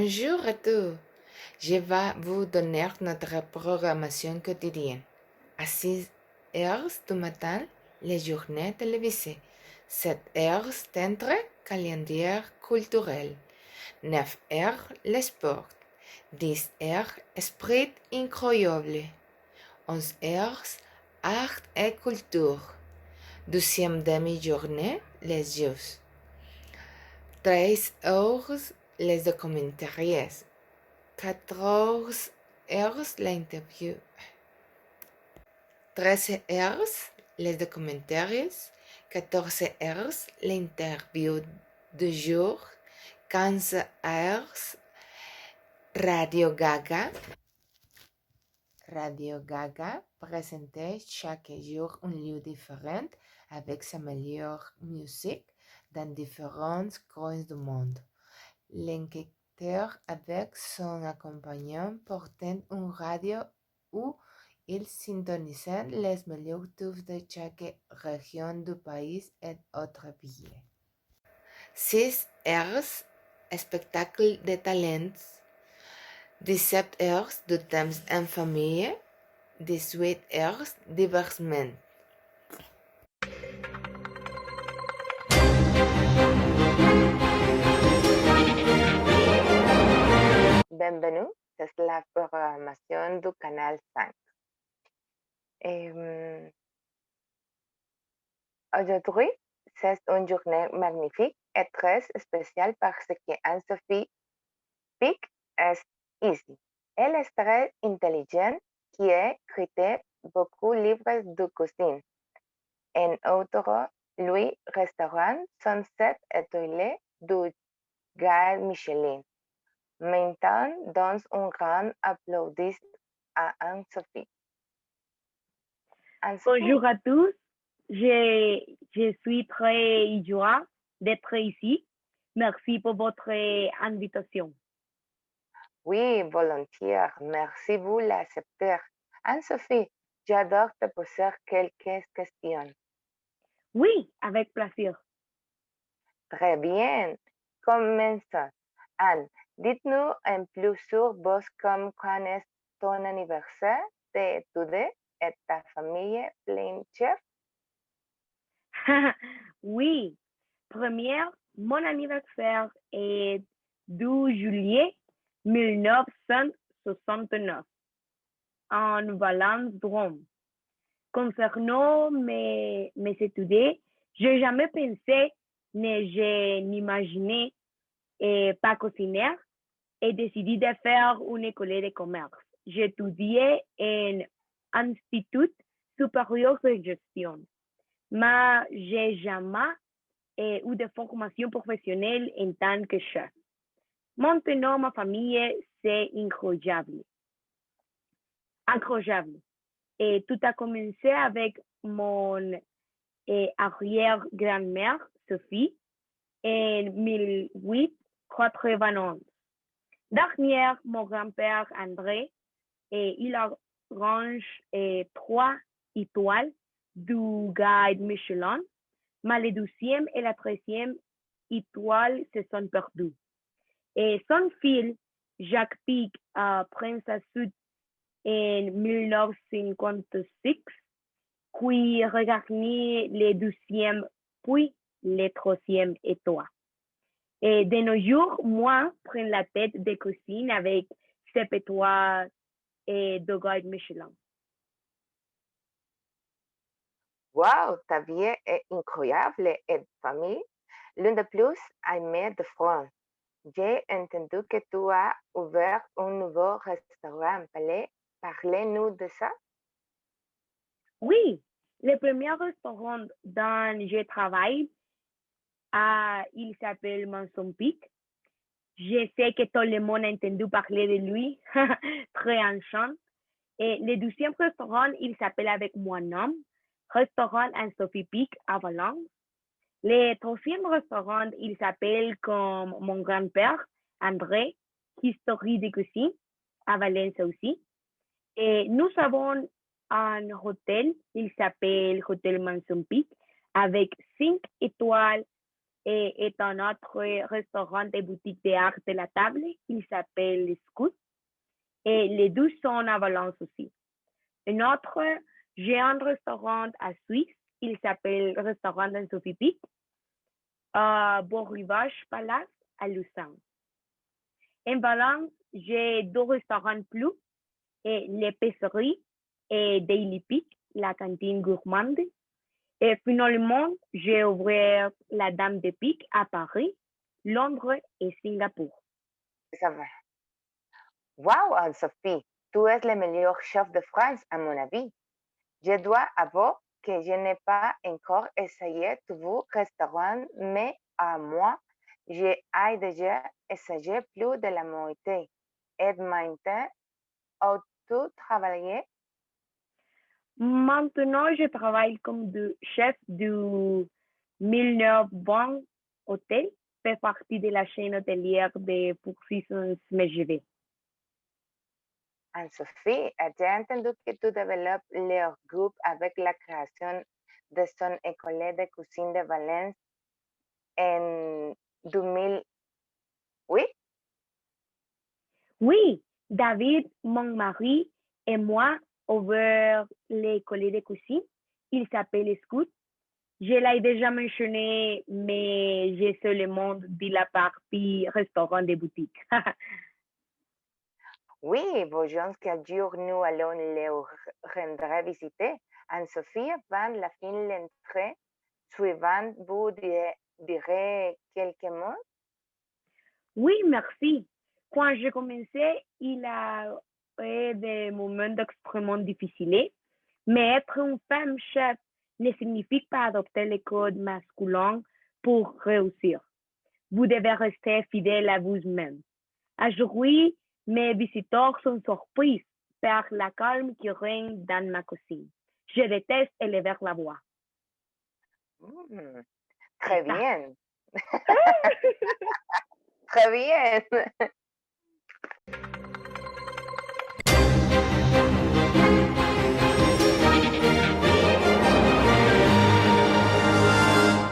Bonjour à tous. Je vais vous donner notre programmation quotidienne. À 6 heures du matin, les journées télévisées. 7 heures, centre calendrier culturel. 9 heures, le sport. 10 heures, esprit incroyable. 11 heures, art et culture. Deuxième demi-journée, les jeux. 13 heures, les documentaires. 14 heures, l'interview. 13 heures, les documentaires. 14 heures, l'interview du jour. 15 heures, Radio Gaga. Radio Gaga présentait chaque jour un lieu différent avec sa meilleure musique dans différents coins du monde. L'enquêteur avec son accompagnant portait une radio où il syntonisait les meilleurs tubes de chaque région du pays et autres billets. 6 heures, spectacle de talents. 17 heures de temps en famille. 18 heures, divertissement. Bienvenue, c'est la programmation du canal 5. Aujourd'hui, c'est une journée magnifique et très spéciale parce que Anne-Sophie Pic est ici. Elle est très intelligente, qui a écrit beaucoup de livres de cuisine. En outre, lui restaurant sont 7 étoiles du Guide Michelin. Maintenant, donne un grand applaudissement à Anne-Sophie. Bonjour à tous, je suis très joie d'être ici. Merci pour votre invitation. Oui, volontiers. Merci vous l'accepter. Anne-Sophie, j'adore te poser quelques questions. Oui, avec plaisir. Très bien. Commençons. Anne, dites-nous un peu sur vos comme quand est ton anniversaire d'études et ta famille plein chef. Oui, première, mon anniversaire est du juillet 1969 en Valence-Drôme. Concernant mes études, je n'ai jamais pensé, ni j'ai imaginé pas cuisiner et décidé de faire une école de commerce. J'étudiais en Institut supérieur de gestion, mais j'ai jamais eu de formation professionnelle en tant que chef. Maintenant, ma famille, c'est incroyable. Incroyable. Et tout a commencé avec mon arrière-grand-mère, Sophie, en 1891. Dernière, mon grand-père André, il arrange 3 étoiles du Guide Michelin, mais la 12e et la 13e étoile se sont perdues. Et son fils, Jacques Pic, prend sa suite en 1956, qui regagne les 12e puis les 3e étoiles. Et de nos jours, moi, prends la tête de cuisine avec 7 étoiles et de Guide Michelin. Wow, ta vie est incroyable et famille. L'une de plus aimée de France. J'ai entendu que tu as ouvert un nouveau restaurant. Parlez-nous de ça. Oui, le premier restaurant dans je travaille, il s'appelle Manson Pic. Je sais que tout le monde a entendu parler de lui. Très enchanté. Et le 12e restaurant, il s'appelle avec mon nom, Restaurant Anne-Sophie Pic à Valence. Le 3e restaurant, il s'appelle comme mon grand-père, André, History de cuisine, à Valence aussi. Et nous avons un hôtel, il s'appelle Hôtel Manson Pic, avec 5 étoiles est un autre restaurant et boutique d'art de la table. Il s'appelle Scout. Et les deux sont à Valence aussi. Un autre, j'ai un restaurant à Suisse. Il s'appelle Restaurant dans Sophie Pic. À Beau-Rivage Palace à Lausanne. En Valence, j'ai deux restaurants plus, et l'épicerie et Daily Peak, la cantine gourmande. Et finalement, j'ai ouvert la Dame de Pique à Paris, Londres et Singapour. Ça va. Wow, Anne-Sophie, tu es le meilleur chef de France, à mon avis. Je dois avouer que je n'ai pas encore essayé tous vos restaurants, mais à moi, j'ai déjà essayé plus de la moitié. Et maintenant, où tu travailles? Maintenant, je travaille comme chef du Milnerbank Hotel, fait partie de la chaîne hôtelière de Four Seasons MGV. Anne-Sophie, j'ai entendu que tu développes leur groupe avec la création de son école de cuisine de Valence en 2008. Oui, David, mon mari, et moi ouvert l'école de cuisine. Il s'appelle Scout. Je l'ai déjà mentionné, mais j'ai seulement dit la partie restaurant des boutiques. Oui, vos gens quel jour nous allons les rendre visiter. Anne-Sophie, avant la fin de l'entrée suivante, vous direz quelques mots? Oui, merci. Quand j'ai commencé, il a eu des moments extrêmement difficiles, mais être une femme chef ne signifie pas adopter les codes masculins pour réussir. Vous devez rester fidèle à vous-même. Aujourd'hui, mes visiteurs sont surpris par la calme qui règne dans ma cuisine. Je déteste élever la voix. Mm, C'est très ça. bien, très bien.